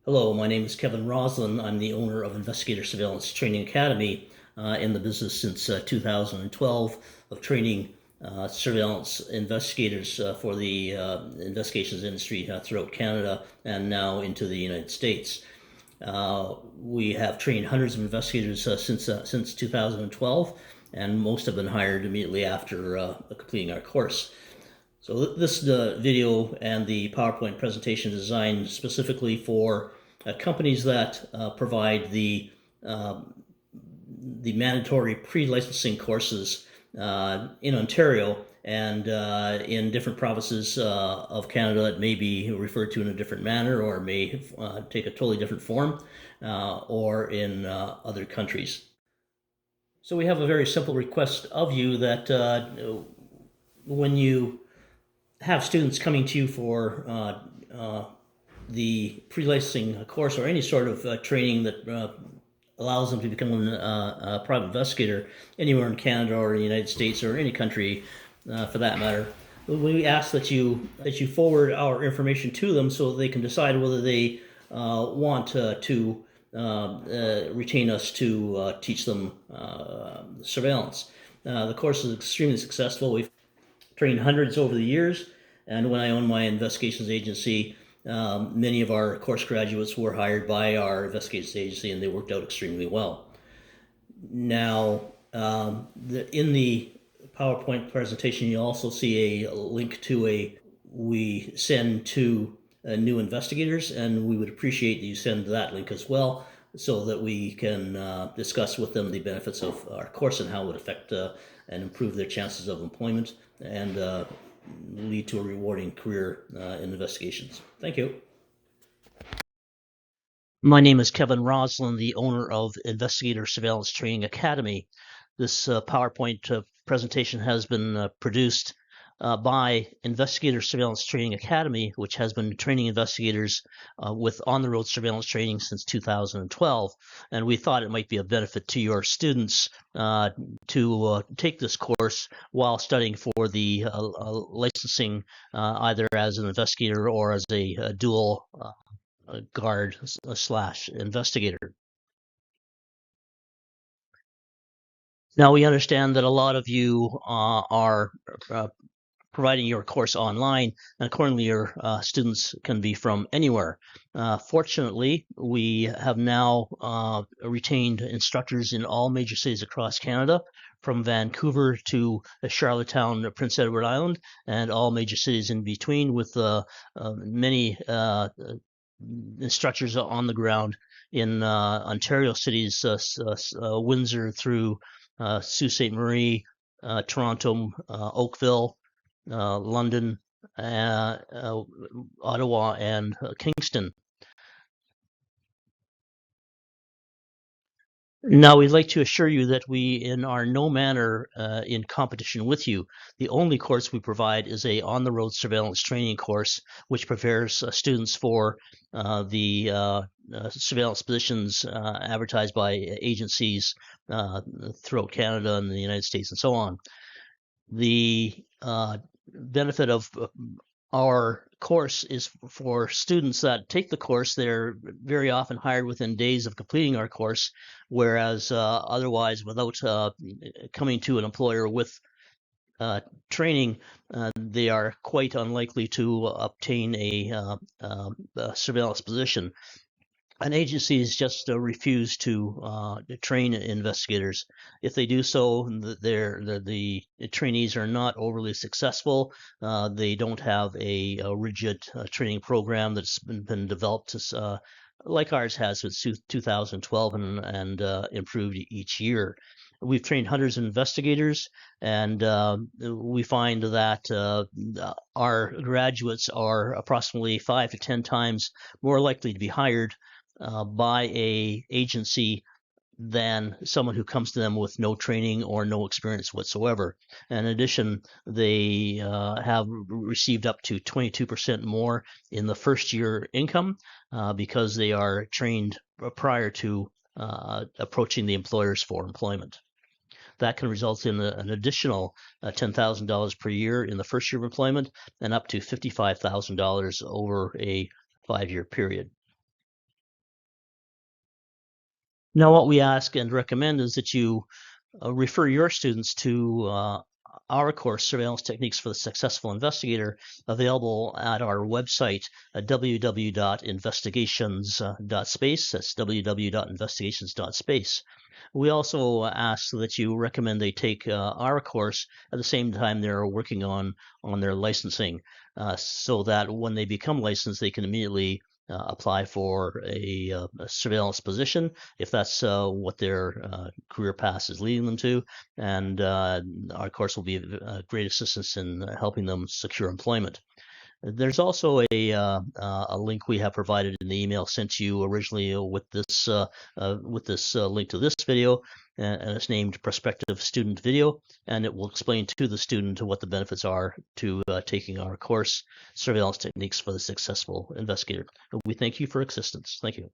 Hello, my name is Kevin Roslin. I'm the owner of Investigator Surveillance Training Academy, in the business since 2012 of training surveillance investigators for the investigations industry throughout Canada and now into the United States. We have trained hundreds of investigators since 2012, and most have been hired immediately after completing our course. So this video and the PowerPoint presentation is designed specifically for companies that provide the mandatory pre-licensing courses in Ontario and in different provinces of Canada. It may be referred to in a different manner or may take a totally different form, or in other countries. So we have a very simple request of you that when you have students coming to you for the pre-licensing course or any sort of training that allows them to become a private investigator anywhere in Canada or the United States or any country for that matter. We ask that you forward our information to them so they can decide whether they want to retain us to teach them surveillance. The course is extremely successful. We've trained hundreds over the years, and when I owned my investigations agency, many of our course graduates were hired by our investigations agency, and they worked out extremely well. Now, in the PowerPoint presentation, you also see a link to we send to new investigators, and we would appreciate that you send that link as well so that we can discuss with them the benefits of our course and how it would affect and improve their chances of employment and lead to a rewarding career in investigations. Thank you. My name is Kevin Roslin, the owner of Investigator Surveillance Training Academy. This PowerPoint presentation has been produced by Investigator Surveillance Training Academy, which has been training investigators with on-the-road surveillance training since 2012. And we thought it might be a benefit to your students to take this course while studying for the licensing, either as an investigator or as a dual guard slash investigator. Now, we understand that a lot of you are providing your course online, and accordingly, your students can be from anywhere. Fortunately, we have now retained instructors in all major cities across Canada, from Vancouver to Charlottetown, Prince Edward Island, and all major cities in between, with many instructors on the ground in Ontario cities, Windsor through Sault Ste. Marie, Toronto, Oakville, London, Ottawa, and Kingston. Now, we'd like to assure you that we are no manner in competition with you. The only course we provide is a on-the-road surveillance training course, which prepares students for the surveillance positions advertised by agencies throughout Canada and the United States and so on. The benefit of our course is for students that take the course. They're very often hired within days of completing our course, whereas otherwise, without coming to an employer with training, they are quite unlikely to obtain a surveillance position. And agencies just refuse to train investigators. If they do so, the trainees are not overly successful. They don't have a rigid training program that's been developed like ours has since 2012 and improved each year. We've trained hundreds of investigators, and we find that our graduates are approximately 5 to 10 times more likely to be hired by a agency than someone who comes to them with no training or no experience whatsoever. And in addition, they have received up to 22% more in the first year income because they are trained prior to approaching the employers for employment. That can result in an additional $10,000 per year in the first year of employment and up to $55,000 over a 5-year period. Now, what we ask and recommend is that you refer your students to our course, Surveillance Techniques for the Successful Investigator, available at our website, www.investigations.space. That's www.investigations.space. We also ask that you recommend they take our course at the same time they're working on their licensing, so that when they become licensed, they can immediately apply for a surveillance position if that's what their career path is leading them to. And our course will be a great assistance in helping them secure employment. There's also a link we have provided in the email sent to you originally with this link to this video, and it's named Prospective Student Video, and it will explain to the student what the benefits are to taking our course, Surveillance Techniques for the Successful Investigator. We thank you for assistance. Thank you.